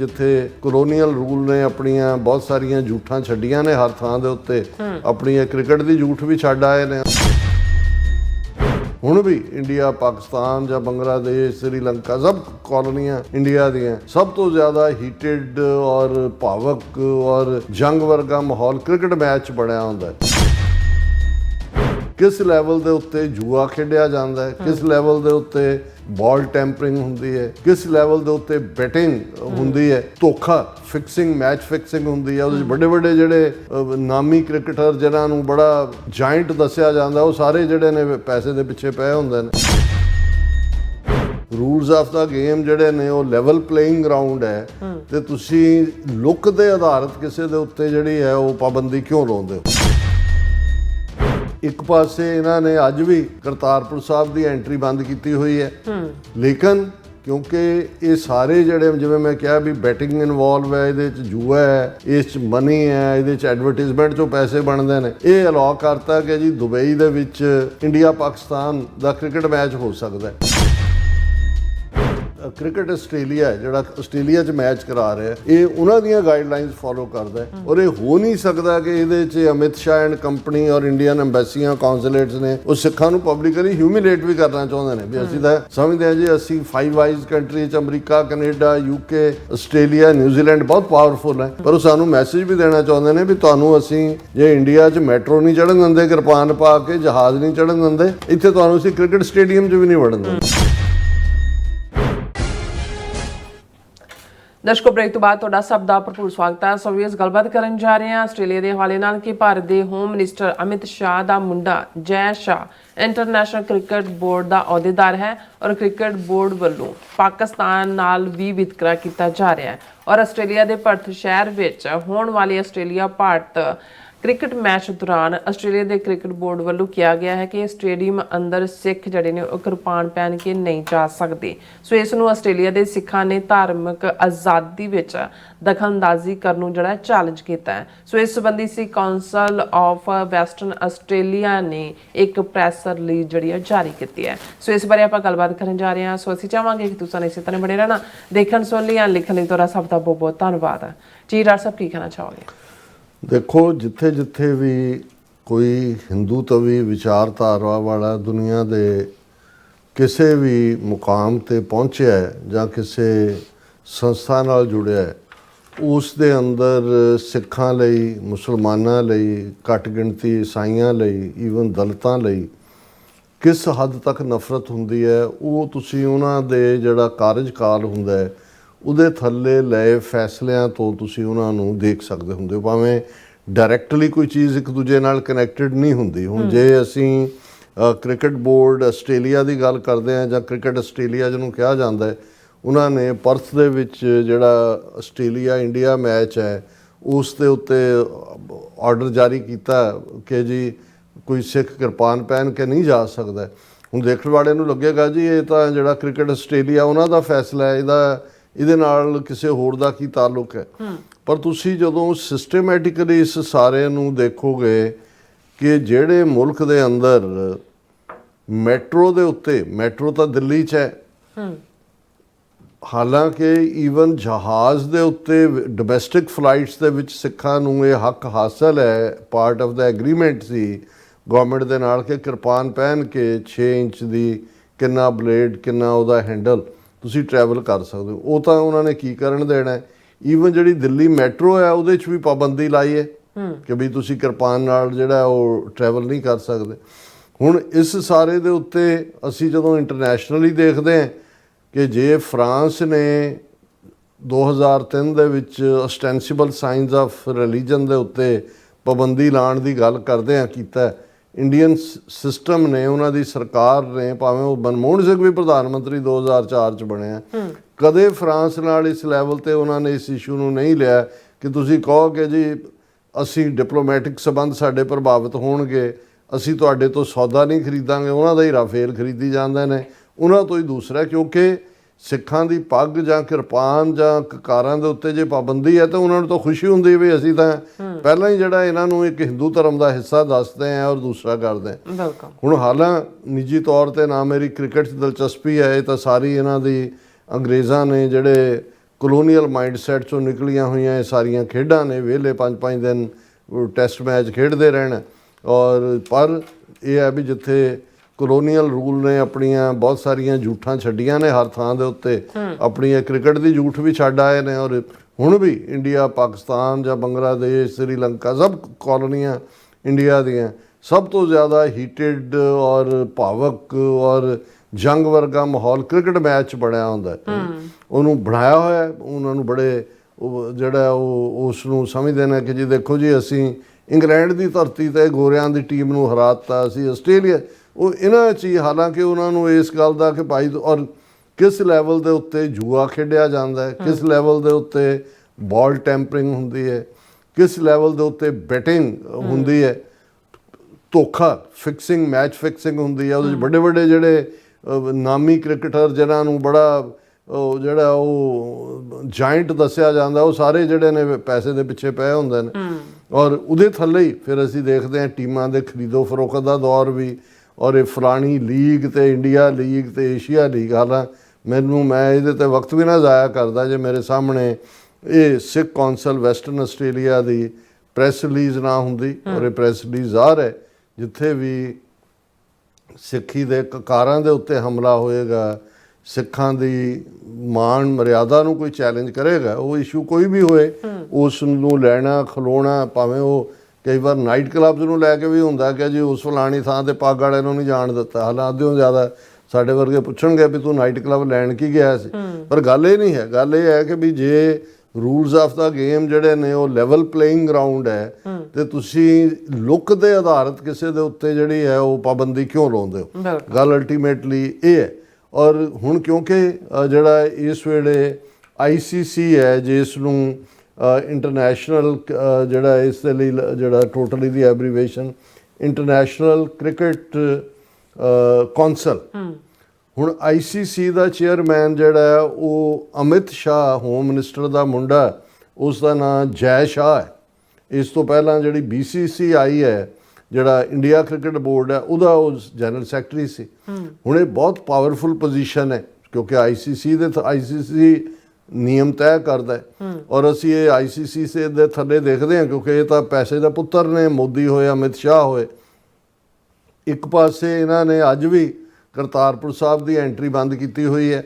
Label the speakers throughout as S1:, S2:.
S1: ਜਿੱਥੇ colonial rule ਨੇ ਆਪਣੀਆਂ ਬਹੁਤ ਸਾਰੀਆਂ ਝੂਠਾਂ ਛੱਡੀਆਂ ਨੇ ਹਰ ਥਾਂ ਦੇ ਉੱਤੇ ਆਪਣੀ ਕ੍ਰਿਕਟ ਦੀ ਝੂਠ ਵੀ ਛੱਡ ਆਏ ਨੇ। ਹੁਣ ਵੀ ਇੰਡੀਆ, ਪਾਕਿਸਤਾਨ ਜਾਂ ਬੰਗਲਾਦੇਸ਼, श्रीलंका ਸਭ ਕਾਲੋਨੀਆਂ ਇੰਡੀਆ ਦੀਆਂ ਸਭ ਤੋਂ ਜ਼ਿਆਦਾ ਹੀਟਡ ਔਰ ਭਾਵਕ ਔਰ ਜੰਗ ਵਰਗਾ ਮਾਹੌਲ ਕ੍ਰਿਕਟ ਮੈਚ ਬਣਿਆ ਹੁੰਦਾ ਹੈ। किस लैवल के उत्ते जुआ खेडिया जाता है, किस लैवल के उत्ते बॉल टैंपरिंग होंदी है, किस लैवल के उत्ते बैटिंग होंदी है, धोखा फिक्सिंग, मैच फिक्सिंग होंदी है। उस बड़े बड़े जिहड़े नामी क्रिकेटर जिन्हां बड़ा जाइंट दस्सिया जाता है, वो सारे जिहड़े ने पैसे के पिछे पे होंदे ने। रूल्स ऑफ द गेम जिहड़े ने वो लैवल प्लेइंग ग्राउंड है ते तुसीं लुक दे आधारित किसी दे उत्ते जिहड़ी है वो पाबंदी क्यों लाउंदे हो? एक पासे इन्होंने अज भी करतारपुर साहब की एंट्री बंद की हुई है, लेकिन क्योंकि ये सारे जड़े जिवें मैं कहा भी बैटिंग इनवॉल्व है, ये जुआ है, इस मनी है, ये एडवरटाइजमेंट चो पैसे बनते हैं, ये अलाउ करता कि जी दुबई दे विच इंडिया पाकिस्तान का क्रिकेट मैच हो सकता है। क्रिकेट आस्ट्रेलिया है जिहड़ा आस्ट्रेलिया च मैच करा रहा है, ये उन्हां दीयां गाइडलाइंस फॉलो करता है और ये हो नहीं सकता कि ये अमित शाह एंड कंपनी और इंडियन एम्बेसियां कौंसलेट्स ने उस सिखां नूं पब्लिकली ह्यूमिलेट भी करना चाहते हैं भी असीं तां समझते हैं जी असीं फाइव आइज कंट्री च अमरीका, कनेडा, यूके, आस्ट्रेलिया, न्यूजीलैंड बहुत पावरफुल है, पर वो सानूं मैसेज भी देना चाहते हैं भी तुहानूं असीं जे इंडिया च मैट्रो नहीं चढ़न दिंदे, किरपान पा के जहाज़ नहीं चढ़न दिंदे, इत्थे तुहानूं असीं क्रिकेट स्टेडियम च भी नहीं वड़न दिंदे।
S2: दर्शकों, ब्रेक तो बाद तुहाडा सब दा भरपूर स्वागत है। सो इस गलबात करन जा रहे हैं आस्ट्रेलिया के हवाले नाल कि भारत के होम मिनिस्टर अमित शाह का मुंडा Jay Shah international cricket board का अहुदेदार है और क्रिकेट बोर्ड वालों पाकिस्तान नाल भी वितकरा किया जा रहा है और आस्ट्रेलिया के पर्थ शहर विच होने वाले आस्ट्रेलिया भारत क्रिकेट मैच दौरान आस्ट्रेलिया के क्रिकेट बोर्ड वालों किया गया है कि स्टेडियम अंदर सिख जड़े ने किरपान पहन के नहीं जा सकते। सो इसनूं आस्ट्रेलिया के सिखां ने धार्मिक आज़ादी विच दखलअंदाजी करनूं जड़ा चैलेंज किया है। सो इस संबंधी Sikh counsel of western Australia ने एक प्रैस रिलीज जड़ी जारी की है। सो इस बारे आपां गलबात करन जा रहे हैं। सो असीं चाहांगे कि तुसीं इसे तरह बने रहना, देखण सुन लिया लिखण लई तुहाडा सब दा बहुत बहुत धन्नवाद। जी डॉक्टर साहब की कहना चाहोगे?
S1: देखो, जिथे जिथे भी कोई हिंदूत्वी विचारधारा वाला दुनिया दे किसी भी मुकाम ते पहुँचा है जां किसी संस्था नाल जुड़िया है, उस दे अंदर सिखां लई, मुसलमानां लई, घट गिणती ईसाइयां लई, ईवन दलितां लई किस हद तक नफरत हुंदी है, वो तुसीं उन्हां दे जिहड़ा कार्यकाल हुंदा है ਉਹਦੇ ਥੱਲੇ ਲਏ ਫੈਸਲਿਆਂ ਤੋਂ ਤੁਸੀਂ ਉਹਨਾਂ ਨੂੰ ਦੇਖ ਸਕਦੇ ਹੁੰਦੇ ਹੋ। ਭਾਵੇਂ ਡਾਇਰੈਕਟਲੀ ਕੋਈ ਚੀਜ਼ ਇੱਕ ਦੂਜੇ ਨਾਲ ਕਨੈਕਟਡ ਨਹੀਂ ਹੁੰਦੀ। ਹੁਣ ਜੇ ਅਸੀਂ ਕ੍ਰਿਕਟ ਬੋਰਡ ਆਸਟ੍ਰੇਲੀਆ ਦੀ ਗੱਲ ਕਰਦੇ ਹਾਂ ਜਾਂ ਕ੍ਰਿਕਟ ਆਸਟ੍ਰੇਲੀਆ ਜਿਹਨੂੰ ਕਿਹਾ ਜਾਂਦਾ ਹੈ, ਉਹਨਾਂ ਨੇ ਪਰਥ ਦੇ ਵਿੱਚ ਜਿਹੜਾ ਆਸਟ੍ਰੇਲੀਆ ਇੰਡੀਆ ਮੈਚ ਹੈ ਉਸ ਦੇ ਉੱਤੇ ਆਰਡਰ ਜਾਰੀ ਕੀਤਾ ਕਿ ਜੀ ਕੋਈ ਸਿੱਖ ਕਿਰਪਾਨ ਪਹਿਨ ਕੇ ਨਹੀਂ ਜਾ ਸਕਦਾ। ਹੁਣ ਦੇਖਣ ਵਾਲੇ ਨੂੰ ਲੱਗੇਗਾ ਜੀ ਇਹ ਤਾਂ ਜਿਹੜਾ ਕ੍ਰਿਕਟ ਆਸਟ੍ਰੇਲੀਆ ਉਹਨਾਂ ਦਾ ਫੈਸਲਾ ਹੈ, ਇਹਦੇ ਨਾਲ ਕਿਸੇ ਹੋਰ ਦਾ ਕੀ ਤਾਲੁਕ ਹੈ। ਪਰ ਤੁਸੀਂ ਜਦੋਂ ਸਿਸਟੇਮੈਟਿਕਲੀ ਇਸ ਸਾਰੇ ਨੂੰ ਦੇਖੋਗੇ ਕਿ ਜਿਹੜੇ ਮੁਲਕ ਦੇ ਅੰਦਰ ਮੈਟਰੋ ਦੇ ਉੱਤੇ, ਮੈਟਰੋ ਤਾਂ ਦਿੱਲੀ 'ਚ ਹੈ, ਹਾਲਾਂਕਿ ਈਵਨ ਜਹਾਜ਼ ਦੇ ਉੱਤੇ ਡੋਮੈਸਟਿਕ ਫਲਾਈਟਸ ਦੇ ਵਿੱਚ ਸਿੱਖਾਂ ਨੂੰ ਇਹ ਹੱਕ ਹਾਸਲ ਹੈ, part of the agreement C government ਦੇ ਨਾਲ ਕਿ ਕਿਰਪਾਨ ਪਹਿਨ ਕੇ 6 ਇੰਚ ਦੀ ਕਿੰਨਾ ਬਲੇਡ, ਕਿੰਨਾ ਉਹਦਾ ਹੈਂਡਲ ਤੁਸੀਂ ਟਰੈਵਲ ਕਰ ਸਕਦੇ ਹੋ। ਉਹ ਤਾਂ ਉਹਨਾਂ ਨੇ ਕੀ ਕਰਨ ਦੇਣਾ ਹੈ। ਈਵਨ ਜਿਹੜੀ ਦਿੱਲੀ ਮੈਟਰੋ ਹੈ ਉਹਦੇ 'ਚ ਵੀ ਪਾਬੰਦੀ ਲਾਈ ਹੈ ਕਿ ਵੀ ਤੁਸੀਂ ਕਿਰਪਾਨ ਨਾਲ ਜਿਹੜਾ ਉਹ ਟਰੈਵਲ ਨਹੀਂ ਕਰ ਸਕਦੇ। ਹੁਣ ਇਸ ਸਾਰੇ ਦੇ ਉੱਤੇ ਅਸੀਂ ਜਦੋਂ ਇੰਟਰਨੈਸ਼ਨਲੀ ਦੇਖਦੇ ਹਾਂ ਕਿ ਜੇ ਫਰਾਂਸ ਨੇ 2003 ਦੇ ਵਿੱਚ ਅਸਟੈਂਸੀਬਲ ਸਾਈਨਸ ਆਫ ਰਿਲੀਜਨ ਦੇ ਉੱਤੇ ਪਾਬੰਦੀ ਲਾਉਣ ਦੀ ਗੱਲ ਕਰਦੇ ਹਾਂ ਕੀਤਾ, ਇੰਡੀਅਨ ਸਿਸਟਮ ਨੇ, ਉਹਨਾਂ ਦੀ ਸਰਕਾਰ ਨੇ, ਭਾਵੇਂ ਉਹ ਮਨਮੋਹਨ ਸਿੰਘ ਵੀ ਪ੍ਰਧਾਨ ਮੰਤਰੀ 2004 'ਚ ਬਣਿਆ, ਕਦੇ ਫਰਾਂਸ ਨਾਲ ਇਸ ਲੈਵਲ 'ਤੇ ਉਹਨਾਂ ਨੇ ਇਸ ਇਸ਼ੂ ਨੂੰ ਨਹੀਂ ਲਿਆ ਕਿ ਤੁਸੀਂ ਕਹੋ ਕਿ ਜੀ ਅਸੀਂ ਡਿਪਲੋਮੈਟਿਕ ਸੰਬੰਧ ਸਾਡੇ ਪ੍ਰਭਾਵਿਤ ਹੋਣਗੇ, ਅਸੀਂ ਤੁਹਾਡੇ ਤੋਂ ਸੌਦਾ ਨਹੀਂ ਖਰੀਦਾਂਗੇ। ਉਹਨਾਂ ਦਾ ਹੀ ਰਾਫੇਲ ਖਰੀਦੀ ਜਾਂਦੇ ਨੇ, ਉਹਨਾਂ ਤੋਂ ਹੀ ਦੂਸਰਾ, ਕਿਉਂਕਿ ਸਿੱਖਾਂ ਦੀ ਪੱਗ ਜਾਂ ਕਿਰਪਾਨ ਜਾਂ ਕਕਾਰਾਂ ਦੇ ਉੱਤੇ ਜੇ ਪਾਬੰਦੀ ਹੈ ਤਾਂ ਉਹਨਾਂ ਨੂੰ ਤਾਂ ਖੁਸ਼ੀ ਹੁੰਦੀ ਵੀ ਅਸੀਂ ਤਾਂ ਪਹਿਲਾਂ ਹੀ ਜਿਹੜਾ ਇਹਨਾਂ ਨੂੰ ਇੱਕ ਹਿੰਦੂ ਧਰਮ ਦਾ ਹਿੱਸਾ ਦੱਸਦੇ ਹਾਂ ਔਰ ਦੂਸਰਾ ਕਰਦੇ ਹਾਂ। ਹੁਣ ਹਾਲਾਂ ਨਿੱਜੀ ਤੌਰ 'ਤੇ ਨਾ ਮੇਰੀ ਕ੍ਰਿਕਟ 'ਚ ਦਿਲਚਸਪੀ ਹੈ, ਇਹ ਤਾਂ ਸਾਰੀ ਇਹਨਾਂ ਦੀ ਅੰਗਰੇਜ਼ਾਂ ਨੇ ਜਿਹੜੇ ਕਲੋਨੀਅਲ ਮਾਈਂਡਸੈਟ ਚੋਂ ਨਿਕਲੀਆਂ ਹੋਈਆਂ ਇਹ ਸਾਰੀਆਂ ਖੇਡਾਂ ਨੇ। ਵਿਹਲੇ 5-5 ਦਿਨ ਟੈਸਟ ਮੈਚ ਖੇਡਦੇ ਰਹਿਣ। ਔਰ ਪਰ ਇਹ ਹੈ ਵੀ ਜਿੱਥੇ ਕਲੋਨੀਅਲ ਰੂਲ ਨੇ ਆਪਣੀਆਂ ਬਹੁਤ ਸਾਰੀਆਂ ਝੂਠਾਂ ਛੱਡੀਆਂ ਨੇ ਹਰ ਥਾਂ ਦੇ ਉੱਤੇ, ਆਪਣੀਆਂ ਕ੍ਰਿਕਟ ਦੀ ਝੂਠ ਵੀ ਛੱਡ ਆਏ ਨੇ। ਔਰ ਹੁਣ ਵੀ ਇੰਡੀਆ, ਪਾਕਿਸਤਾਨ ਜਾਂ ਬੰਗਲਾਦੇਸ਼, ਸ੍ਰੀਲੰਕਾ ਸਭ ਕਾਲੋਨੀਆਂ ਇੰਡੀਆ ਦੀਆਂ ਸਭ ਤੋਂ ਜ਼ਿਆਦਾ ਹੀਟਡ ਔਰ ਭਾਵਕ ਔਰ ਜੰਗ ਵਰਗਾ ਮਾਹੌਲ ਕ੍ਰਿਕਟ ਮੈਚ 'ਚ ਬਣਿਆ ਹੁੰਦਾ। ਉਹਨੂੰ ਬਣਾਇਆ ਹੋਇਆ, ਉਹਨਾਂ ਨੂੰ ਬੜੇ ਜਿਹੜਾ ਉਹ ਉਸ ਨੂੰ ਸਮਝਦੇ ਨੇ ਕਿ ਜੀ ਦੇਖੋ ਜੀ ਅਸੀਂ ਇੰਗਲੈਂਡ ਦੀ ਧਰਤੀ 'ਤੇ ਗੋਰਿਆਂ ਦੀ ਟੀਮ ਨੂੰ ਹਰਾਤਾ, ਅਸੀਂ ਆਸਟ੍ਰੇਲੀਆ, ਉਹ ਇਹਨਾਂ 'ਚ ਹੀ। ਹਾਲਾਂਕਿ ਉਹਨਾਂ ਨੂੰ ਇਸ ਗੱਲ ਦਾ ਕਿ ਭਾਈ ਔਰ ਕਿਸ ਲੈਵਲ ਦੇ ਉੱਤੇ ਜੂਆ ਖੇਡਿਆ ਜਾਂਦਾ ਹੈ, ਕਿਸ ਲੈਵਲ ਦੇ ਉੱਤੇ ਬਾਲ ਟੈਂਪਰਿੰਗ ਹੁੰਦੀ ਹੈ, ਕਿਸ ਲੈਵਲ ਦੇ ਉੱਤੇ ਬੈਟਿੰਗ ਹੁੰਦੀ ਹੈ, ਧੋਖਾ ਫਿਕਸਿੰਗ, ਮੈਚ ਫਿਕਸਿੰਗ ਹੁੰਦੀ ਹੈ। ਉਹਦੇ 'ਚ ਵੱਡੇ ਵੱਡੇ ਜਿਹੜੇ ਨਾਮੀ ਕ੍ਰਿਕਟਰ ਜਿਨ੍ਹਾਂ ਨੂੰ ਬੜਾ ਜਿਹੜਾ ਉਹ ਜਾਇੰਟ ਦੱਸਿਆ ਜਾਂਦਾ, ਉਹ ਸਾਰੇ ਜਿਹੜੇ ਨੇ ਪੈਸੇ ਦੇ ਪਿੱਛੇ ਪਏ ਹੁੰਦੇ ਨੇ। ਔਰ ਉਹਦੇ ਥੱਲੇ ਹੀ ਫਿਰ ਅਸੀਂ ਦੇਖਦੇ ਹਾਂ ਟੀਮਾਂ ਦੇ ਖਰੀਦੋ ਫਰੋਖਤ ਦਾ ਦੌਰ ਵੀ। ਔਰ ਇਹ ਫਲਾਣੀ ਲੀਗ ਤੇ ਇੰਡੀਆ ਲੀਗ ਤੇ ਏਸ਼ੀਆ ਲੀਗ, ਮੈਂ ਇਹਦੇ 'ਤੇ ਵਕਤ ਵੀ ਨਾ ਜ਼ਾਇਆ ਕਰਦਾ ਜੇ ਮੇਰੇ ਸਾਹਮਣੇ ਇਹ ਸਿੱਖ ਕੌਂਸਲ ਵੈਸਟਰਨ ਆਸਟ੍ਰੇਲੀਆ ਦੀ ਪ੍ਰੈਸ ਰਿਲੀਜ਼ ਨਾ ਹੁੰਦੀ। ਔਰ ਇਹ ਪ੍ਰੈਸ ਰਿਲੀਜ਼ ਜ਼ਾਹਰ ਹੈ ਜਿੱਥੇ ਵੀ ਸਿੱਖੀ ਦੇ ਕਕਾਰਾਂ ਦੇ ਉੱਤੇ ਹਮਲਾ ਹੋਏਗਾ, ਸਿੱਖਾਂ ਦੀ ਮਾਣ ਮਰਿਆਦਾ ਨੂੰ ਕੋਈ ਚੈਲੰਜ ਕਰੇਗਾ, ਉਹ ਇਸ਼ੂ ਕੋਈ ਵੀ ਹੋਏ, ਉਸ ਨੂੰ ਲੈਣਾ ਖਲੋਣਾ, ਭਾਵੇਂ ਉਹ ਕਈ ਵਾਰ ਨਾਈਟ ਕਲੱਬਸ ਨੂੰ ਲੈ ਕੇ ਵੀ ਹੁੰਦਾ ਕਿ ਜੀ ਉਸ ਫਲਾਣੀ ਥਾਂ ਤੇ ਪੱਗ ਵਾਲੇ ਨੂੰ ਨਹੀਂ ਜਾਣ ਦਿੱਤਾ। ਹਾਲਾਂਕਿ ਜ਼ਿਆਦਾ ਸਾਡੇ ਵਰਗੇ ਪੁੱਛਣਗੇ ਵੀ ਤੂੰ ਨਾਈਟ ਕਲੱਬ ਲੈਣ ਕੀ ਗਿਆ ਸੀ। ਪਰ ਗੱਲ ਇਹ ਨਹੀਂ ਹੈ, ਗੱਲ ਇਹ ਹੈ ਕਿ ਵੀ ਜੇ ਰੂਲਸ ਆਫ ਦਾ ਗੇਮ ਜਿਹੜੇ ਨੇ ਉਹ ਲੈਵਲ ਪਲੇਇੰਗ ਗਰਾਊਂਡ ਹੈ ਤੇ ਤੁਸੀਂ ਲੁੱਕ ਦੇ ਆਧਾਰਿਤ ਕਿਸੇ ਦੇ ਉੱਤੇ ਜਿਹੜੀ ਹੈ ਉਹ ਪਾਬੰਦੀ ਕਿਉਂ ਲਾਉਂਦੇ ਹੋ? ਗੱਲ ਅਲਟੀਮੇਟਲੀ ਇਹ ਹੈ। ਔਰ ਹੁਣ ਕਿਉਂਕਿ ਜਿਹੜਾ ਇਸ ਵੇਲੇ ICC ਹੈ ਜਿਸ ਨੂੰ ਇੰਟਰਨੈਸ਼ਨਲ ਜਿਹੜਾ ਇਸ ਦੇ ਲਈ ਜਿਹੜਾ ਟੋਟਲੀ ਦੀ ਐਬਰੀਵੇਸ਼ਨ ਇੰਟਰਨੈਸ਼ਨਲ ਕ੍ਰਿਕਟ ਕੌਂਸਲ, ਹੁਣ ICC ਦਾ ਚੇਅਰਮੈਨ ਜਿਹੜਾ ਉਹ ਅਮਿਤ ਸ਼ਾਹ, ਹੋਮ ਮਿਨਿਸਟਰ ਦਾ ਮੁੰਡਾ, ਉਸ ਦਾ ਨਾਂ ਜੈ ਸ਼ਾਹ ਹੈ। ਇਸ ਤੋਂ ਪਹਿਲਾਂ ਜਿਹੜੀ BCCI ਹੈ, ਜਿਹੜਾ ਇੰਡੀਆ ਕ੍ਰਿਕਟ ਬੋਰਡ ਹੈ, ਉਹਦਾ ਉਹ ਜਨਰਲ ਸੈਕਟਰੀ ਸੀ। ਹੁਣ ਇਹ ਬਹੁਤ ਪਾਵਰਫੁਲ ਪੋਜੀਸ਼ਨ ਹੈ ਕਿਉਂਕਿ ICC ਨਿਯਮ ਤੈਅ ਕਰਦਾ ਹੈ। ਔਰ ਅਸੀਂ ਇਹ ICC ਦੇ ਥੱਲੇ ਦੇਖਦੇ ਹਾਂ ਕਿਉਂਕਿ ਇਹ ਤਾਂ ਪੈਸੇ ਦਾ ਪੁੱਤਰ ਨੇ, ਮੋਦੀ ਹੋਏ, ਅਮਿਤ ਸ਼ਾਹ ਹੋਏ। ਇੱਕ ਪਾਸੇ ਇਹਨਾਂ ਨੇ ਅੱਜ ਵੀ ਕਰਤਾਰਪੁਰ ਸਾਹਿਬ ਦੀ ਐਂਟਰੀ ਬੰਦ ਕੀਤੀ ਹੋਈ ਹੈ।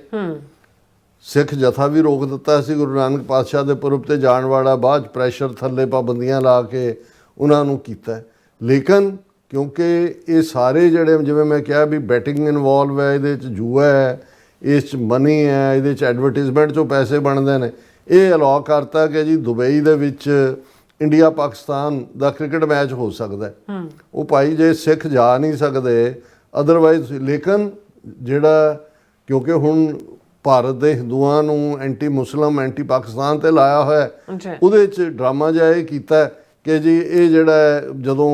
S1: ਸਿੱਖ ਜਥਾ ਵੀ ਰੋਕ ਦਿੱਤਾ ਸੀ ਗੁਰੂ ਨਾਨਕ ਪਾਤਸ਼ਾਹ ਦੇ ਪੁਰਬ ਤੇ ਜਾਣ ਵਾਲਾ, ਬਾਅਦ ਪ੍ਰੈਸ਼ਰ ਥੱਲੇ ਪਾਬੰਦੀਆਂ ਲਾ ਕੇ ਉਹਨਾਂ ਨੂੰ ਕੀਤਾ। ਲੇਕਿਨ ਕਿਉਂਕਿ ਇਹ ਸਾਰੇ ਜਿਹੜੇ ਜਿਵੇਂ ਮੈਂ ਕਿਹਾ ਵੀ ਬੈਟਿੰਗ ਇਨਵੋਲਵ ਹੈ, ਇਹਦੇ 'ਚ ਜੂਆ ਹੈ, ਇਸ 'ਚ ਮਨੀ ਹੈ, ਇਹਦੇ 'ਚ ਐਡਵਰਟੀਜ਼ਮੈਂਟ 'ਚੋਂ ਪੈਸੇ ਬਣਦੇ ਨੇ। ਇਹ ਅਲਾਉ ਕਰਤਾ ਕਿ ਜੀ ਦੁਬਈ ਦੇ ਵਿੱਚ ਇੰਡੀਆ ਪਾਕਿਸਤਾਨ ਦਾ ਕ੍ਰਿਕਟ ਮੈਚ ਹੋ ਸਕਦਾ ਹੈ। ਉਹ ਭਾਈ ਜੇ ਸਿੱਖ ਜਾ ਨਹੀਂ ਸਕਦੇ ਅਦਰਵਾਈਜ਼। ਲੇਕਿਨ ਜਿਹੜਾ ਕਿਉਂਕਿ ਹੁਣ ਭਾਰਤ ਦੇ ਹਿੰਦੂਆਂ ਨੂੰ ਐਂਟੀ ਮੁਸਲਿਮ, ਐਂਟੀ ਪਾਕਿਸਤਾਨ ਤੇ ਲਾਇਆ ਹੋਇਆ, ਉਹਦੇ 'ਚ ਡਰਾਮਾ ਜਿਹਾ ਇਹ ਕੀਤਾ ਕਿ ਜੀ ਇਹ ਜਿਹੜਾ ਜਦੋਂ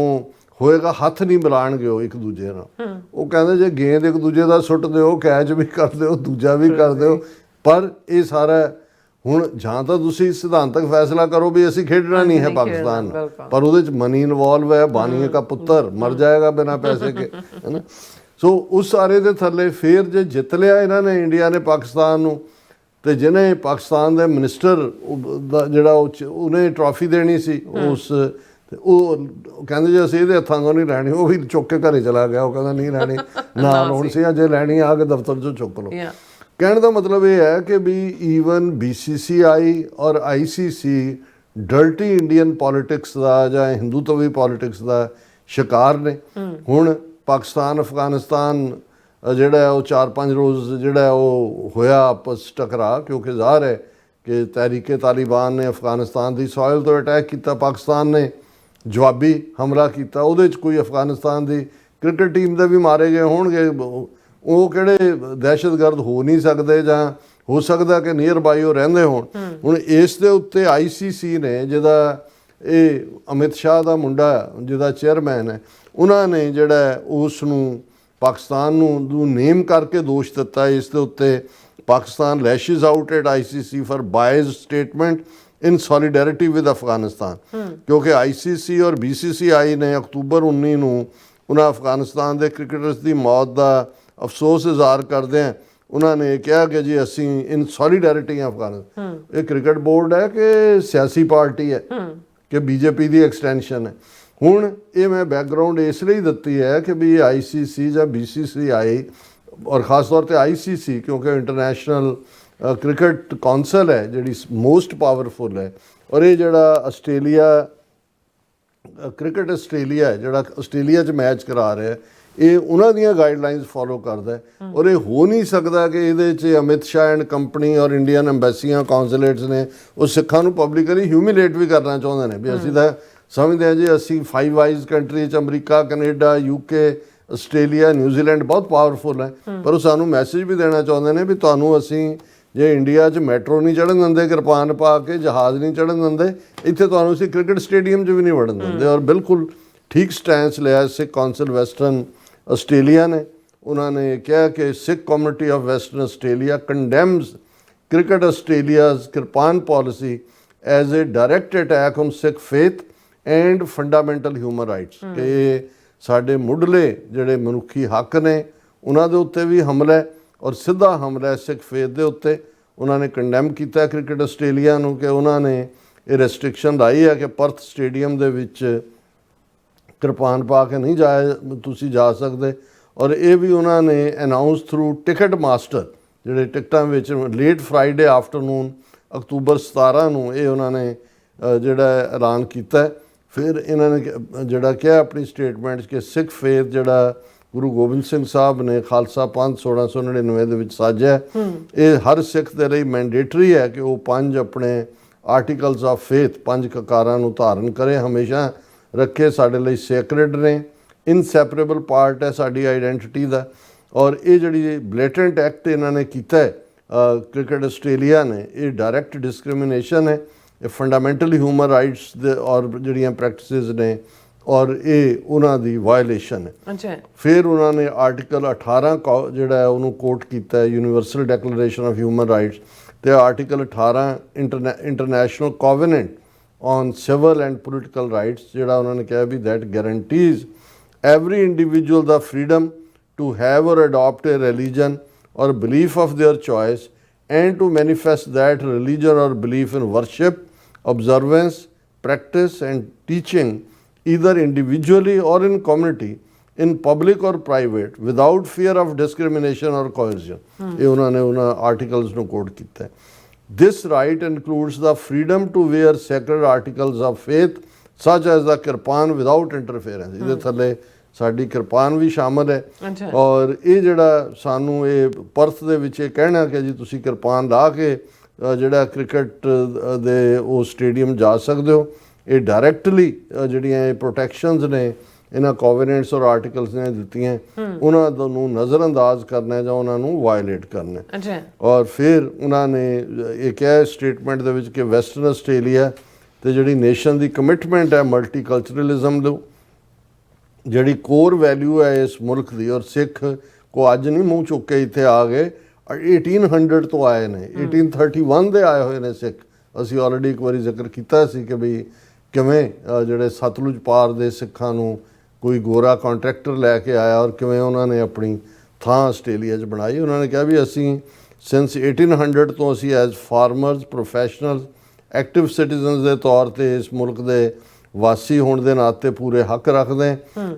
S1: ਹੋਏਗਾ ਹੱਥ ਨਹੀਂ ਮਿਲਾਣਗੇ ਉਹ ਇੱਕ ਦੂਜੇ ਨਾਲ। ਉਹ ਕਹਿੰਦੇ ਜੇ ਗੇਂਦ ਇੱਕ ਦੂਜੇ ਦਾ ਸੁੱਟ ਦਿਓ, ਕੈਚ ਵੀ ਕਰ ਦਿਓ, ਦੂਜਾ ਵੀ ਕਰ ਦਿਓ, ਪਰ ਇਹ ਸਾਰਾ ਹੁਣ ਜਾਂ ਤਾਂ ਤੁਸੀਂ ਸਿਧਾਂਤਕ ਫੈਸਲਾ ਕਰੋ ਵੀ ਅਸੀਂ ਖੇਡਣਾ ਨਹੀਂ ਹੈ ਪਾਕਿਸਤਾਨ, ਪਰ ਉਹਦੇ 'ਚ ਮਨੀ ਇਨਵੋਲਵ ਹੈ, ਬਾਨੀਏ ਦਾ ਪੁੱਤਰ ਮਰ ਜਾਏਗਾ ਬਿਨਾਂ ਪੈਸੇ ਕੇ, ਹੈ ਨਾ। ਸੋ ਉਸ ਸਾਰੇ ਦੇ ਥੱਲੇ ਫਿਰ ਜੇ ਜਿੱਤ ਲਿਆ ਇਹਨਾਂ ਨੇ, ਇੰਡੀਆ ਨੇ ਪਾਕਿਸਤਾਨ ਨੂੰ, ਤੇ ਜਿਹਨੇ ਪਾਕਿਸਤਾਨ ਦੇ ਮਿਨਿਸਟਰ ਦਾ ਜਿਹੜਾ ਉਹਨੇ ਟਰਾਫੀ ਦੇਣੀ ਸੀ ਉਸ, ਉਹ ਕਹਿੰਦੇ ਜੇ ਅਸੀਂ ਇਹਦੇ ਹੱਥਾਂ ਤੋਂ ਨਹੀਂ ਲੈਣੀ, ਉਹ ਵੀ ਚੁੱਕ ਕੇ ਘਰੇ ਚਲਾ ਗਿਆ। ਉਹ ਕਹਿੰਦਾ ਨਹੀਂ ਲੈਣੀ, ਨਾਲ ਹੁਣ ਸੀ ਜੇ ਲੈਣੀ ਆ ਕੇ ਦਫ਼ਤਰ 'ਚੋਂ ਚੁੱਕ ਲਓ। ਕਹਿਣ ਦਾ ਮਤਲਬ ਇਹ ਹੈ ਕਿ ਵੀ ਈਵਨ BCCI ਔਰ ICC ਡਰਟੀ ਇੰਡੀਅਨ ਪੋਲੀਟਿਕਸ ਦਾ ਜਾਂ ਹਿੰਦੂਤਵੀ ਪੋਲੀਟਿਕਸ ਦਾ ਸ਼ਿਕਾਰ ਨੇ। ਹੁਣ ਪਾਕਿਸਤਾਨ ਅਫਗਾਨਿਸਤਾਨ ਜਿਹੜਾ ਉਹ 4-5 ਰੋਜ਼ ਜਿਹੜਾ ਉਹ ਹੋਇਆ ਆਪਸ ਟਕਰਾ, ਕਿਉਂਕਿ ਜ਼ਾਹਰ ਹੈ ਕਿ ਤਹਿਰੀਕੇ ਤਾਲਿਬਾਨ ਨੇ ਅਫਗਾਨਿਸਤਾਨ ਦੀ ਸੋਇਲ ਤੋਂ ਅਟੈਕ ਕੀਤਾ, ਪਾਕਿਸਤਾਨ ਨੇ ਜਵਾਬੀ ਹਮਲਾ ਕੀਤਾ। ਉਹਦੇ 'ਚ ਕੋਈ ਅਫਗਾਨਿਸਤਾਨ ਦੀ ਕ੍ਰਿਕਟ ਟੀਮ ਦੇ ਵੀ ਮਾਰੇ ਗਏ ਹੋਣਗੇ। ਉਹ ਕਿਹੜੇ ਦਹਿਸ਼ਤਗਰਦ ਹੋ ਨਹੀਂ ਸਕਦੇ, ਜਾਂ ਹੋ ਸਕਦਾ ਕਿ ਨੀਅਰ ਬਾਈ ਉਹ ਰਹਿੰਦੇ ਹੋਣ। ਹੁਣ ਇਸ ਦੇ ਉੱਤੇ ICC ਨੇ, ਜਿਹਦਾ ਇਹ ਅਮਿਤ ਸ਼ਾਹ ਦਾ ਮੁੰਡਾ ਜਿਹਦਾ ਚੇਅਰਮੈਨ ਹੈ, ਉਹਨਾਂ ਨੇ ਜਿਹੜਾ ਉਸ ਨੂੰ ਪਾਕਿਸਤਾਨ ਨੂੰ ਨੇਮ ਕਰਕੇ ਦੋਸ਼ ਦਿੱਤਾ ਇਸ ਦੇ ਉੱਤੇ। Pakistan lashes out at ICC for biased statement in solidarity with Afghanistan, ਕਿਉਂਕਿ ICC ਔਰ BCCI ਨੇ ਅਕਤੂਬਰ 19 ਨੂੰ ਉਹਨਾਂ ਅਫਗਾਨਿਸਤਾਨ ਦੇ ਕ੍ਰਿਕਟਰਸ ਦੀ ਮੌਤ ਦਾ ਅਫਸੋਸ ਇਜ਼ਹਾਰ ਕਰਦੇ ਉਹਨਾਂ ਨੇ ਕਿਹਾ ਕਿ ਜੀ ਅਸੀਂ ਇਨ ਸੋਲੀਡੈਰਿਟੀ ਅਫਗਾਨਿਸਤਾਨ। ਇਹ ਕ੍ਰਿਕਟ ਬੋਰਡ ਹੈ ਕਿ ਸਿਆਸੀ ਪਾਰਟੀ ਹੈ ਕਿ ਬੀਜੇਪੀ ਦੀ ਐਕਸਟੈਂਸ਼ਨ ਹੈ? ਹੁਣ ਇਹ ਮੈਂ ਬੈਕਗਰਾਉਂਡ ਇਸ ਲਈ ਦਿੱਤੀ ਹੈ ਕਿ ਵੀ ICC ਜਾਂ BCCI ਔਰ ख़ास तौर ਤੇ ICC ਕਿਉਂਕਿ ਇੰਟਰਨੈਸ਼ਨਲ ਕ੍ਰਿਕਟ ਕੌਂਸਲ ਹੈ ਜਿਹੜੀ ਮੋਸਟ ਪਾਵਰਫੁਲ ਹੈ, ਔਰ ਇਹ ਜਿਹੜਾ ਆਸਟ੍ਰੇਲੀਆ ਕ੍ਰਿਕਟ ਆਸਟ੍ਰੇਲੀਆ ਹੈ ਜਿਹੜਾ ਆਸਟ੍ਰੇਲੀਆ 'ਚ ਮੈਚ ਕਰਾ ਰਿਹਾ, ਇਹ ਉਹਨਾਂ ਦੀਆਂ ਗਾਈਡਲਾਈਨਸ ਫੋਲੋ ਕਰਦਾ ਹੈ। ਔਰ ਇਹ ਹੋ ਨਹੀਂ ਸਕਦਾ ਕਿ ਇਹਦੇ 'ਚ ਅਮਿਤ ਸ਼ਾਹ ਐਂਡ ਕੰਪਨੀ ਔਰ ਇੰਡੀਅਨ ਐਮਬੈਸੀਆਂ ਕੌਂਸੂਲੇਟਸ ਨੇ ਉਹ ਸਿੱਖਾਂ ਨੂੰ ਪਬਲਿਕਲੀ ਹਿਊਮਿਲੇਟ ਵੀ ਕਰਨਾ ਚਾਹੁੰਦੇ ਨੇ ਵੀ ਅਸੀਂ ਤਾਂ ਸਮਝਦੇ ਹਾਂ ਜੀ ਅਸੀਂ ਫਾਈਵ ਆਈਜ਼ ਕੰਟਰੀ 'ਚ America, Canada, UK, Australia, New Zealand ਬਹੁਤ ਪਾਵਰਫੁਲ ਹੈ, ਪਰ ਉਹ ਸਾਨੂੰ ਮੈਸੇਜ ਵੀ ਦੇਣਾ ਚਾਹੁੰਦੇ ਨੇ ਵੀ ਤੁਹਾਨੂੰ ਅਸੀਂ ਜੇ ਇੰਡੀਆ 'ਚ ਮੈਟਰੋ ਨਹੀਂ ਚੜ੍ਹਨ ਦਿੰਦੇ, ਕਿਰਪਾਨ ਪਾ ਕੇ ਜਹਾਜ਼ ਨਹੀਂ ਚੜ੍ਹਨ ਦਿੰਦੇ, ਇੱਥੇ ਤੁਹਾਨੂੰ ਅਸੀਂ ਕ੍ਰਿਕਟ ਸਟੇਡੀਅਮ 'ਚ ਵੀ ਨਹੀਂ ਵੜਨ ਦਿੰਦੇ। ਔਰ ਬਿਲਕੁਲ ਠੀਕ ਸਟੈਂਸ ਲਿਆ ਸਿੱਖ ਕੌਂਸਲ ਵੈਸਟਰਨ ਆਸਟ੍ਰੇਲੀਆ ਨੇ। ਉਹਨਾਂ ਨੇ ਕਿਹਾ ਕਿ Sikh community of Western Australia condemns cricket Australia's kirpan policy as a direct attack on Sikh faith and fundamental human rights, ਕਿ ਸਾਡੇ ਮੁੱਢਲੇ ਜਿਹੜੇ ਮਨੁੱਖੀ ਹੱਕ ਨੇ ਉਹਨਾਂ ਦੇ ਉੱਤੇ ਵੀ ਹਮਲਾ ਹੈ ਔਰ ਸਿੱਧਾ ਹਮਲਾ ਹੈ ਸਿੱਖ ਫੇਥ ਦੇ ਉੱਤੇ। ਉਹਨਾਂ ਨੇ ਕੰਡੈਮ ਕੀਤਾ ਕ੍ਰਿਕਟ ਆਸਟ੍ਰੇਲੀਆ ਨੂੰ ਕਿ ਉਹਨਾਂ ਨੇ ਇਹ ਰੈਸਟ੍ਰਿਕਸ਼ਨ ਲਾਈ ਹੈ ਕਿ ਪਰਥ ਸਟੇਡੀਅਮ ਦੇ ਵਿੱਚ ਕਿਰਪਾਨ ਪਾ ਕੇ ਨਹੀਂ ਤੁਸੀਂ ਜਾ ਸਕਦੇ। ਔਰ ਇਹ ਵੀ ਉਹਨਾਂ ਨੇ ਅਨਾਊਂਸ ਥਰੂ ਟਿਕਟ ਮਾਸਟਰ ਜਿਹੜੇ ਟਿਕਟਾਂ ਵਿੱਚ ਲੇਟ ਫਰਾਈਡੇ ਆਫਟਰਨੂਨ ਅਕਤੂਬਰ 17 ਨੂੰ ਇਹ ਉਹਨਾਂ ਨੇ ਜਿਹੜਾ ਐਲਾਨ ਕੀਤਾ। ਫਿਰ ਇਹਨਾਂ ਨੇ ਜਿਹੜਾ ਕਿਹਾ ਆਪਣੀ ਸਟੇਟਮੈਂਟ 'ਚ ਕਿ ਸਿੱਖ ਫੇਥ ਜਿਹੜਾ ਗੁਰੂ ਗੋਬਿੰਦ ਸਿੰਘ ਸਾਹਿਬ ਨੇ ਖਾਲਸਾ ਪੰਥ 1699 ਦੇ ਵਿੱਚ ਸਾਜਿਆ, ਇਹ ਹਰ ਸਿੱਖ ਦੇ ਲਈ ਮੈਂਡੇਟਰੀ ਹੈ ਕਿ ਉਹ 5 ਆਪਣੇ ਆਰਟੀਕਲਸ ਆਫ ਫੇਥ 5 ਕਕਾਰਾਂ ਨੂੰ ਧਾਰਨ ਕਰੇ, ਹਮੇਸ਼ਾ ਰੱਖੇ, ਸਾਡੇ ਲਈ ਸੈਕਰੇਡ ਨੇ, ਇਨਸੈਪਰੇਬਲ ਪਾਰਟ ਹੈ ਸਾਡੀ ਆਈਡੈਂਟੀਟੀ ਦਾ। ਔਰ ਇਹ ਜਿਹੜੀ ਬਲੇਟੈਂਟ ਐਕਟ ਇਹਨਾਂ ਨੇ ਕੀਤਾ ਹੈ ਕ੍ਰਿਕਟ ਆਸਟ੍ਰੇਲੀਆ ਨੇ, ਇਹ ਡਾਇਰੈਕਟ ਡਿਸਕ੍ਰਿਮੀਨੇਸ਼ਨ ਹੈ, ਇਹ ਫੰਡਾਮੈਂਟਲ ਹਿਊਮਨ ਰਾਈਟਸ ਦੇ ਔਰ ਜਿਹੜੀਆਂ ਪ੍ਰੈਕਟਿਸਿਸ ਨੇ ਔਰ ਇਹ ਉਹਨਾਂ ਦੀ ਵਾਇਲੇਸ਼ਨ ਹੈ।
S2: ਅੱਛਾ,
S1: ਫਿਰ ਉਹਨਾਂ ਨੇ ਆਰਟੀਕਲ 18 ਜਿਹੜਾ ਹੈ ਉਹਨੂੰ ਕੋਟ ਕੀਤਾ ਹੈ universal declaration of human rights, ਤੇ article 18 international covenant on civil and political rights, ਜਿਹੜਾ ਉਹਨਾਂ ਨੇ ਕਿਹਾ ਵੀ ਦੈਟ ਗਰੰਟੀਜ਼ ਐਵਰੀ ਇੰਡੀਵਿਜੂਅਲ ਦਾ freedom to have or adopt a religion or belief of their choice and to manifest that religion or belief in worship, observance, practice and teaching either individually or in community, in public or private, without fear of discrimination or coercion. ਇਹ ਉਹਨਾਂ ਨੇ ਉਹਨਾਂ articles ਨੂੰ ਕੋਟ ਕੀਤਾ ਹੈ। This right includes the freedom to wear sacred articles of faith such as the kirpan without interference. ਇਹਦੇ ਥੱਲੇ ਸਾਡੀ ਕਿਰਪਾਨ ਵੀ ਸ਼ਾਮਲ ਹੈ। ਔਰ ਇਹ ਜਿਹੜਾ ਸਾਨੂੰ ਇਹ ਪਰਥ ਦੇ ਵਿੱਚ ਇਹ ਕਹਿਣਾ ਕਿ ਜੀ ਤੁਸੀਂ ਕਿਰਪਾਨ ਲਾ ਕੇ ਜਿਹੜਾ ਕ੍ਰਿਕਟ ਦੇ ਉਹ ਸਟੇਡੀਅਮ ਜਾ ਸਕਦੇ ਹੋ, ਇਹ ਡਾਇਰੈਕਟਲੀ ਜਿਹੜੀਆਂ ਇਹ ਪ੍ਰੋਟੈਕਸ਼ਨਸ ਨੇ ਇਹਨਾਂ ਕੋਵੈਨੈਂਟਸ ਔਰ ਆਰਟੀਕਲਸ ਨੇ ਦਿੱਤੀਆਂ, ਉਹਨਾਂ ਨੂੰ ਨਜ਼ਰਅੰਦਾਜ਼ ਕਰਨਾ ਜਾਂ ਉਹਨਾਂ ਨੂੰ ਵਾਇਲੇਟ ਕਰਨਾ। ਔਰ ਫਿਰ ਉਹਨਾਂ ਨੇ ਇਹ ਕਿਹਾ ਸਟੇਟਮੈਂਟ ਦੇ ਵਿੱਚ ਕਿ ਵੈਸਟਰਨ ਆਸਟ੍ਰੇਲੀਆ ਤੇ ਜਿਹੜੀ ਨੇਸ਼ਨ ਦੀ ਕਮਿਟਮੈਂਟ ਹੈ ਮਲਟੀਕਲਚਰਲਿਜ਼ਮ ਨੂੰ, ਜਿਹੜੀ ਕੋਰ ਵੈਲਿਊ ਹੈ ਇਸ ਮੁਲਕ ਦੀ, ਔਰ ਸਿੱਖ ਕੋ ਅੱਜ ਨਹੀਂ ਮੂੰਹ ਚੁੱਕ ਕੇ ਇੱਥੇ ਆ ਗਏ, 1800 ਤੋਂ ਆਏ ਨੇ, 1831 ਦੇ ਆਏ ਹੋਏ ਨੇ ਸਿੱਖ। ਅਸੀਂ ਆਲਰੇਡੀ ਇੱਕ ਵਾਰੀ ਜ਼ਿਕਰ ਕੀਤਾ ਸੀ ਕਿ ਬਈ ਕਿਵੇਂ ਜਿਹੜੇ ਸਤਲੁਜ ਪਾਰ ਦੇ ਸਿੱਖਾਂ ਨੂੰ ਕੋਈ ਗੋਰਾ ਕੰਟਰੈਕਟਰ ਲੈ ਕੇ ਆਇਆ ਔਰ ਕਿਵੇਂ ਉਹਨਾਂ ਨੇ ਆਪਣੀ ਥਾਂ ਆਸਟ੍ਰੇਲੀਆ 'ਚ ਬਣਾਈ। ਉਹਨਾਂ ਨੇ ਕਿਹਾ ਵੀ ਅਸੀਂ ਸਿੰਸ 1800 ਤੋਂ ਅਸੀਂ as farmers, professionals, active citizens ਦੇ ਤੌਰ 'ਤੇ ਇਸ ਮੁਲਕ ਦੇ ਵਾਸੀ ਹੋਣ ਦੇ ਨਾਤੇ ਪੂਰੇ ਹੱਕ ਰੱਖਦੇ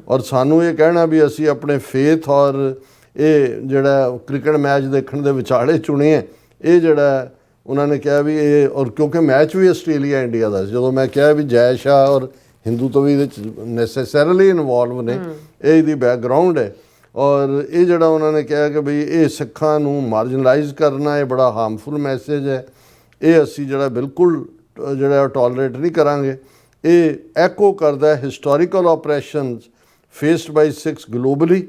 S1: ਔਰ ਸਾਨੂੰ ਇਹ ਕਹਿਣਾ ਵੀ ਅਸੀਂ ਆਪਣੇ ਫੇਥ ਔਰ ਇਹ ਜਿਹੜਾ ਕ੍ਰਿਕਟ ਮੈਚ ਦੇਖਣ ਦੇ ਵਿਚਾਲੇ ਚੁਣੇ ਹੈ, ਇਹ ਜਿਹੜਾ ਉਹਨਾਂ ਨੇ ਕਿਹਾ ਵੀ ਇਹ, ਔਰ ਕਿਉਂਕਿ ਮੈਚ ਵੀ ਆਸਟ੍ਰੇਲੀਆ ਇੰਡੀਆ ਦਾ ਸੀ, ਜਦੋਂ ਮੈਂ ਕਿਹਾ ਵੀ ਜੈ ਸ਼ਾਹ ਔਰ ਹਿੰਦੂ ਤੋਂ ਵੀ ਇਹਦੇ 'ਚ ਨੈਸੈਸਰਲੀ ਇਨਵੋਲਵ ਨੇ, ਇਹ ਇਹਦੀ ਬੈਕਗਰਾਊਂਡ ਹੈ। ਔਰ ਇਹ ਜਿਹੜਾ ਉਹਨਾਂ ਨੇ ਕਿਹਾ ਕਿ ਬਈ ਇਹ ਸਿੱਖਾਂ ਨੂੰ ਮਾਰਜਨਲਾਈਜ਼ ਕਰਨਾ, ਇਹ ਬੜਾ ਹਾਰਮਫੁਲ ਮੈਸੇਜ ਹੈ, ਇਹ ਅਸੀਂ ਜਿਹੜਾ ਬਿਲਕੁਲ ਜਿਹੜਾ ਟੋਲਰੇਟ ਨਹੀਂ ਕਰਾਂਗੇ। ਇਹ ਐਕੋ ਕਰਦਾ historical operations faced by Sikhs globally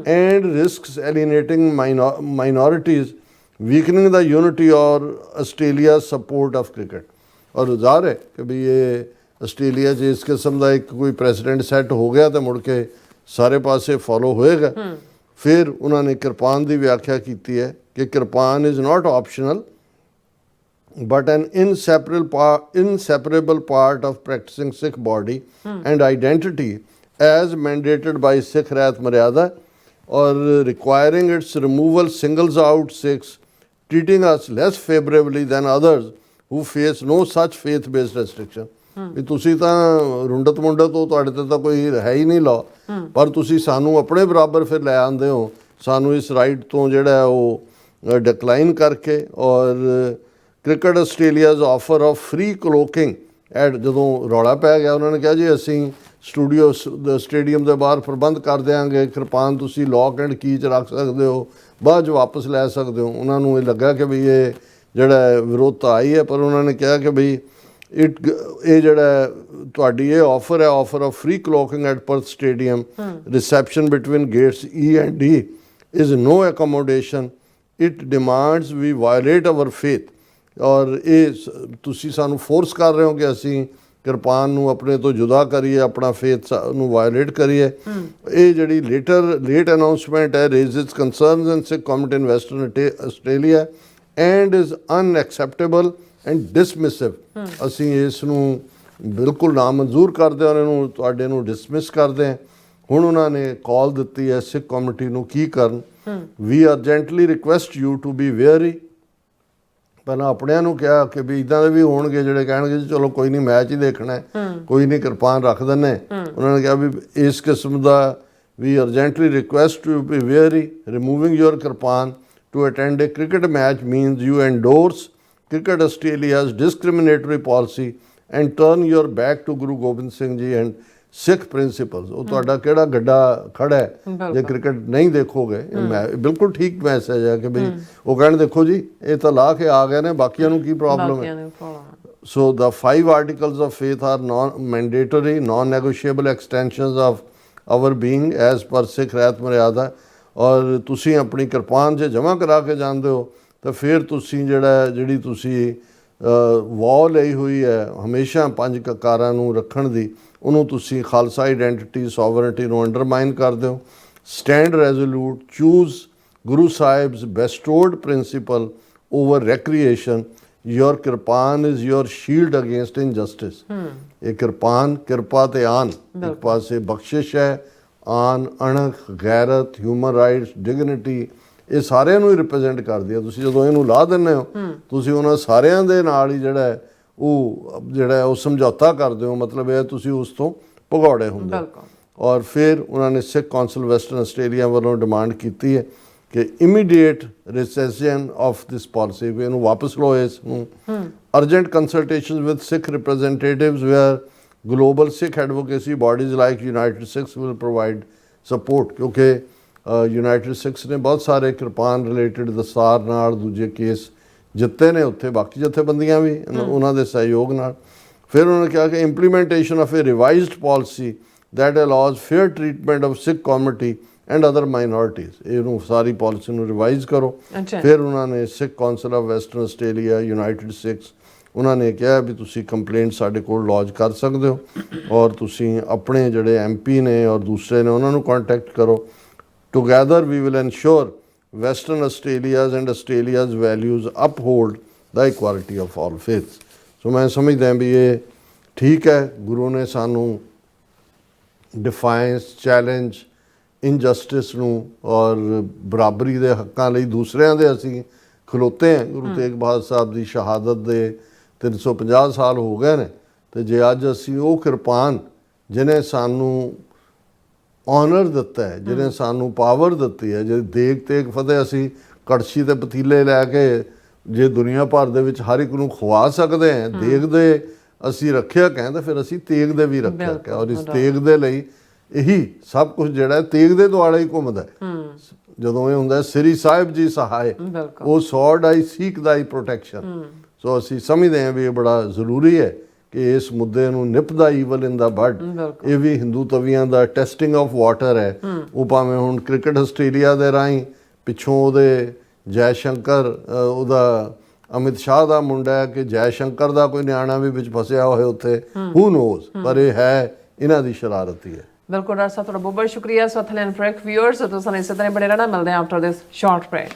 S1: and risks alienating minorities, weakening the unity or Australia's support of cricket. और ਜ਼ਾਹਰ ਹੈ ਕਿ ਵੀ ਇਹ ਆਸਟ੍ਰੇਲੀਆ 'ਚ ਇਸ ਕਿਸਮ ਦਾ ਇੱਕ ਕੋਈ ਪ੍ਰੈਸੀਡੈਂਟ ਸੈੱਟ ਹੋ ਗਿਆ ਤਾਂ ਮੁੜ ਕੇ ਸਾਰੇ ਪਾਸੇ ਫੋਲੋ ਹੋਏਗਾ। ਫਿਰ ਉਹਨਾਂ ਨੇ ਕਿਰਪਾਨ ਦੀ ਵਿਆਖਿਆ ਕੀਤੀ ਹੈ ਕਿ kirpan is not optional but an inseparable part of practicing Sikh body and identity as mandated by Sikh Rahat Maryada। or requiring its removal singles out Sikhs, treating us less favorably than others who face no such faith-based restriction. ਵੀ ਤੁਸੀਂ ਤਾਂ ਰੁੰਡਤ ਮੁੰਡਤ ਤੋਂ ਤੁਹਾਡੇ ਤੇ ਤਾਂ ਕੋਈ ਹੈ ਹੀ ਨਹੀਂ ਲਾ, ਪਰ ਤੁਸੀਂ ਸਾਨੂੰ ਆਪਣੇ ਬਰਾਬਰ ਫਿਰ ਲੈ ਆਉਂਦੇ ਹੋ, ਸਾਨੂੰ ਇਸ ਰਾਈਟ ਤੋਂ ਜਿਹੜਾ ਹੈ ਉਹ ਡਿਕਲਾਈਨ ਕਰਕੇ। ਔਰ cricket Australia's offer of free cloaking ad, ਜਦੋਂ ਰੌਲਾ ਪੈ ਗਿਆ ਉਹਨਾਂ ਨੇ ਕਿਹਾ ਜੀ ਅਸੀਂ ਸਟੇਡੀਅਮ ਦੇ ਬਾਹਰ ਪ੍ਰਬੰਧ ਕਰ ਦਿਆਂਗੇ, ਕਿਰਪਾਨ ਤੁਸੀਂ ਲੌਕ ਐਂਡ ਕੀ 'ਚ ਰੱਖ ਸਕਦੇ ਹੋ, ਬਾਅਦ 'ਚ ਵਾਪਸ ਲੈ ਸਕਦੇ ਹੋ। ਉਹਨਾਂ ਨੂੰ ਇਹ ਲੱਗਾ ਕਿ ਵੀ ਇਹ ਜਿਹੜਾ ਵਿਰੋਧਤਾ ਆਈ ਹੈ, ਪਰ ਉਹਨਾਂ ਨੇ ਕਿਹਾ ਕਿ ਬਈ ਇਹ ਜਿਹੜਾ ਤੁਹਾਡੀ ਇਹ ਆਫਰ ਹੈ, offer of free cloaking at Perth stadium, reception between gates E and D is no accommodation, it demands we violate our faith. ਔਰ ਇਹ ਤੁਸੀਂ ਸਾਨੂੰ ਫੋਰਸ ਕਰ ਰਹੇ ਹੋ ਕਿ ਅਸੀਂ ਕਿਰਪਾਨ ਨੂੰ ਆਪਣੇ ਤੋਂ ਜੁਦਾ ਕਰੀਏ, ਆਪਣਾ ਫੇਥ ਨੂੰ ਵਾਇਲੇਟ ਕਰੀਏ। ਇਹ ਜਿਹੜੀ ਲੇਟ ਅਨਾਊਂਸਮੈਂਟ ਹੈ raises concerns in Sikh community in Western Australia and is unacceptable and dismissive. ਅਸੀਂ ਇਸ ਨੂੰ ਬਿਲਕੁਲ ਨਾਮਨਜ਼ੂਰ ਕਰਦੇ ਹਾਂ, ਉਹਨਾਂ ਨੂੰ ਤੁਹਾਡੇ ਨੂੰ ਡਿਸਮਿਸ ਕਰਦੇ ਹਾਂ। ਹੁਣ ਉਹਨਾਂ ਨੇ ਕਾਲ ਦਿੱਤੀ ਹੈ ਸਿੱਖ ਕਮਿਊਨਿਟੀ ਨੂੰ ਕੀ ਕਰਨ। We urgently request you to be wary. ਪਹਿਲਾਂ ਆਪਣਿਆਂ ਨੂੰ ਕਿਹਾ ਕਿ ਵੀ ਇੱਦਾਂ ਦੇ ਵੀ ਹੋਣਗੇ ਜਿਹੜੇ ਕਹਿਣਗੇ ਜੀ ਚਲੋ ਕੋਈ ਨਹੀਂ ਮੈਚ ਹੀ ਦੇਖਣਾ, ਕੋਈ ਨਹੀਂ ਕਿਰਪਾਨ ਰੱਖ ਦਿੰਦੇ। ਉਹਨਾਂ ਨੇ ਕਿਹਾ ਵੀ ਇਸ ਕਿਸਮ ਦਾ we urgently request to be wary, removing your kirpan to attend a cricket match means you endorse cricket Australia's discriminatory policy and turn your back to Guru Gobind Singh ji and Sikh principals. ਉਹ ਤੁਹਾਡਾ ਕਿਹੜਾ ਗੱਡਾ ਖੜਾ ਹੈ ਜੇ ਕ੍ਰਿਕਟ ਨਹੀਂ ਦੇਖੋਗੇ। ਬਿਲਕੁਲ ਠੀਕ ਮੈਸੇਜ ਹੈ ਕਿ ਬਈ ਉਹ ਕਹਿਣ ਦੇਖੋ ਜੀ ਇਹ ਤਾਂ ਲਾ ਕੇ ਆ ਗਏ ਨੇ, ਬਾਕੀਆਂ ਨੂੰ ਕੀ ਪ੍ਰੋਬਲਮ ਹੈ। ਸੋ the 5 articles of faith are non-mandatory, non-negotiable extensions of our being as per Sikh ਰਹਿਤ ਮਰਿਆਦਾ। ਔਰ ਤੁਸੀਂ ਆਪਣੀ ਕਿਰਪਾਨ ਜੇ ਜਮ੍ਹਾਂ ਕਰਾ ਕੇ ਜਾਂਦੇ ਹੋ ਤਾਂ ਫਿਰ ਤੁਸੀਂ ਜਿਹੜੀ ਤੁਸੀਂ ਵਾਅ ਲਈ ਹੋਈ ਹੈ ਹਮੇਸ਼ਾ 5 ਕਕਾਰਾਂ ਨੂੰ ਰੱਖਣ ਦੀ, ਉਹਨੂੰ ਤੁਸੀਂ ਖਾਲਸਾ ਆਈਡੈਂਟੀਟੀ ਸੋਵਰਨਟੀ ਨੂੰ ਅੰਡਰਮਾਈਨ ਕਰਦੇ ਹੋ। Stand resolute, choose Guru Sahib's bestowed principle over recreation, your kirpan is your shield against injustice. ਇਹ ਕਿਰਪਾਨ ਕਿਰਪਾ ਤੇ ਆਨ, ਇੱਕ ਪਾਸੇ ਬਖਸ਼ਿਸ਼ ਹੈ, ਆਨ ਅਣਖ, ਗੈਰਤ, ਹਿਊਮਨ ਰਾਈਟਸ, ਡਿਗਨਿਟੀ, ਇਹ ਸਾਰਿਆਂ ਨੂੰ ਹੀ ਰਿਪਰੈਜ਼ੈਂਟ ਕਰਦੀ ਹੈ। ਤੁਸੀਂ ਜਦੋਂ ਇਹਨੂੰ ਲਾ ਦਿੰਦੇ ਹੋ ਤੁਸੀਂ ਉਹਨਾਂ ਸਾਰਿਆਂ ਦੇ ਨਾਲ ਹੀ ਜਿਹੜਾ ਉਹ ਸਮਝੌਤਾ ਕਰਦੇ ਹੋ, ਮਤਲਬ ਇਹ ਤੁਸੀਂ ਉਸ ਤੋਂ ਭਗੌੜੇ ਹੁੰਦੇ। ਔਰ ਫਿਰ ਉਹਨਾਂ ਨੇ ਸਿੱਖ ਕੌਂਸਲ ਵੈਸਟਰਨ ਆਸਟ੍ਰੇਲੀਆ ਵੱਲੋਂ ਡਿਮਾਂਡ ਕੀਤੀ ਹੈ ਕਿ immediate rescission of this policy, ਵੀ ਇਹਨੂੰ ਵਾਪਸ ਲਓ ਇਸ ਨੂੰ। Urgent consultation with Sikh representatives where global Sikh advocacy bodies like United Sikhs will provide support. ਕਿਉਂਕਿ ਯੂਨਾਈਟਿਡ ਸਿੱਖਸ ਨੇ ਬਹੁਤ ਸਾਰੇ ਕਿਰਪਾਨ ਰਿਲੇਟਡ ਦਸਤਾਰ ਨਾਲ ਦੂਜੇ ਕੇਸ ਜਿੱਤੇ ਨੇ ਉੱਥੇ, ਬਾਕੀ ਜਥੇਬੰਦੀਆਂ ਵੀ ਉਹਨਾਂ ਦੇ ਸਹਿਯੋਗ ਨਾਲ। ਫਿਰ ਉਹਨਾਂ ਨੇ ਕਿਹਾ ਕਿ implementation of a revised policy that allows fair treatment of Sikh community and other minorities, ਇਹਨੂੰ ਸਾਰੀ ਪਾਲਿਸੀ ਨੂੰ ਰਿਵਾਈਜ਼ ਕਰੋ। ਫਿਰ ਉਹਨਾਂ ਨੇ Sikh council of Western Australia, United Sikhs, ਉਹਨਾਂ ਨੇ ਕਿਹਾ ਵੀ ਤੁਸੀਂ ਕੰਪਲੇਂਟ ਸਾਡੇ ਕੋਲ ਲੌਜ ਕਰ ਸਕਦੇ ਹੋ ਔਰ ਤੁਸੀਂ ਆਪਣੇ ਜਿਹੜੇ MP ਨੇ ਔਰ ਦੂਸਰੇ ਨੇ ਉਹਨਾਂ ਨੂੰ ਕੰਟੈਕਟ ਕਰੋ। Together we will ensure Western Australia's and Australia's values uphold the equality of all faiths। ਸੋ ਮੈਂ ਸਮਝਦਾ ਵੀ ਇਹ ਠੀਕ ਹੈ, ਗੁਰੂ ਨੇ ਸਾਨੂੰ ਡਿਫਾਈਂਸ, ਚੈਲੰਜ, ਇਨਜਸਟਿਸ ਨੂੰ ਔਰ ਬਰਾਬਰੀ ਦੇ ਹੱਕਾਂ ਲਈ ਦੂਸਰਿਆਂ ਦੇ ਅਸੀਂ ਖਲੋਤੇ ਹਾਂ। ਗੁਰੂ ਤੇਗ ਬਹਾਦਰ ਸਾਹਿਬ ਦੀ ਸ਼ਹਾਦਤ ਦੇ 350 ਸਾਲ ਹੋ ਗਏ ਨੇ, ਤੇ ਜੇ ਅੱਜ ਅਸੀਂ ਉਹ ਕਿਰਪਾਨ ਜਿਹਨੇ ਸਾਨੂੰ ਆਨਰ ਦਿੱਤਾ ਹੈ, ਜਿਹਨੇ ਸਾਨੂੰ ਪਾਵਰ ਦਿੱਤੀ ਹੈ, ਜੇ ਦੇਗ ਤੇਗ ਫਤਿਹ ਅਸੀਂ ਕੜਛੀ ਤੇ ਪਤੀਲੇ ਲੈ ਕੇ ਜੇ ਦੁਨੀਆ ਭਰ ਦੇ ਵਿੱਚ ਹਰ ਇੱਕ ਨੂੰ ਖਵਾ ਸਕਦੇ ਹਾਂ, ਦੇਗ ਦੇ ਅਸੀਂ ਰੱਖਿਆ ਕਹਿੰਦੇ, ਫਿਰ ਅਸੀਂ ਤੇਗ ਦੇ ਵੀ ਰੱਖਿਆ ਕਿ ਔਰ ਇਸ ਤੇਗ ਦੇ ਲਈ ਇਹੀ ਸਭ ਕੁਝ ਜਿਹੜਾ ਤੇਗ ਦੇ ਦੁਆਲੇ ਹੀ ਘੁੰਮਦਾ। ਜਦੋਂ ਇਹ ਹੁੰਦਾ ਸ੍ਰੀ ਸਾਹਿਬ ਜੀ ਸਹਾਏ, ਉਹ ਸੌਰਡ ਆਈ ਸੀਕ ਦਾਈ ਪ੍ਰੋਟੈਕਸ਼ਨ। ਸੋ ਅਸੀਂ ਸਮਝਦੇ ਹਾਂ ਵੀ ਇਹ ਬੜਾ ਜ਼ਰੂਰੀ ਹੈ ਕਿ ਇਸ ਮੁੱਦੇ ਨੂੰ ਨਿਪਦਾ ਈਵਲ ਇਨ ਦਾ ਬਡ। ਇਹ ਵੀ ਹਿੰਦੂ ਤਵੀਆਂ ਦਾ ਟੈਸਟਿੰਗ ਆਫ ਵਾਟਰ ਹੈ। ਉਹ ਭਾਵੇਂ ਹੁਣ ਕ੍ਰਿਕਟ ਆਸਟ੍ਰੇਲੀਆ ਦੇ ਰਾਹੀਂ ਪਿੱਛੋਂ ਉਹਦੇ ਜੈ ਸ਼ੰਕਰ, ਉਹਦਾ ਅਮਿਤ ਸ਼ਾਹ ਦਾ ਮੁੰਡਾ ਹੈ ਕਿ ਜੈ ਸ਼ੰਕਰ ਦਾ ਕੋਈ ਨਿਆਣਾ ਵੀ ਵਿੱਚ ਫਸਿਆ ਹੋਏ ਉੱਥੇ, ਹੂ ਨੋਜ਼, ਪਰ ਇਹ ਹੈ ਇਹਨਾਂ ਦੀ ਸ਼ਰਾਰਤ ਹੀ ਹੈ।
S2: ਬਿਲਕੁਲ ਡਾਕਟਰ ਸਾਹਿਬ, ਤੁਹਾਡਾ ਬਹੁਤ ਬਹੁਤ ਸ਼ੁਕਰੀਆ। ਸੋ ਥਲੈਨ ਫਰੈਕ ਵਿਊਅਰਸ, ਤੁਸੀਂ ਇਸੇ ਤਰ੍ਹਾਂ ਬਣੇ ਰਹਿਣਾ। ਮਿਲਦੇ ਹਾਂ ਆਫਟਰ ਦਿਸ ਸ਼ਾਰਟ ਬ੍ਰੇਕ।